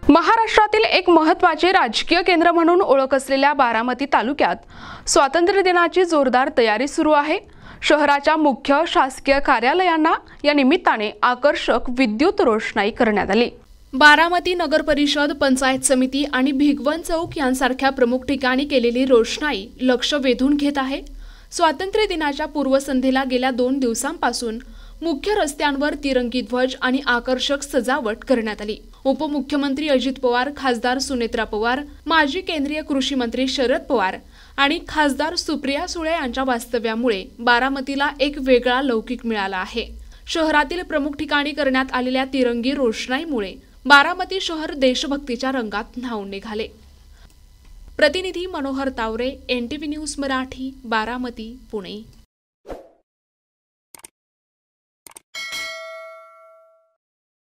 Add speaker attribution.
Speaker 1: महाराष्ट्रातील एक महत्त्वाचे राजकीय केंद्र म्हणून ओळख असलेल्या बारामती तालुक्यात स्वातंत्र्य दिनाची जोरदार तयारी सुरू आहे। शहराच्या मुख्य शासकीय कार्यालयांना या निमित्ताने आकर्षक विद्युत रोषणाई करण्यात आली। बारामती नगर परिषद, पंचायत समिती आणि भिगवण चौक यांसारख्या प्रमुख ठिकाणी केलेली रोषणाई लक्ष वेधून घेत आहे। स्वातंत्र्य दिनाच्या पूर्वसंध्येला गेल्या 2 दिवसांपासून मुख्य रस्त्यांवर तिरंगी ध्वज आणि आकर्षक सजावट करण्यात आली। उपमुख्यमंत्री अजित पवार, खासदार सुनेत्रा पवार, माजी केंद्रीय कृषी मंत्री शरद पवार आणि खासदार सुप्रिया सुळे यांच्या वास्तव्यामुळे बारामतीला एक वेगळा लौकिक मिळाला आहे। शहरातील प्रमुख ठिकाणी करण्यात आलेल्या तिरंगी रोषणाईमुळे बारामती शहर देशभक्तीच्या रंगात न्हाऊन निघाले। प्रतिनिधी मनोहर तावरे, NTV न्यूज मराठी, बारामती, पुणे।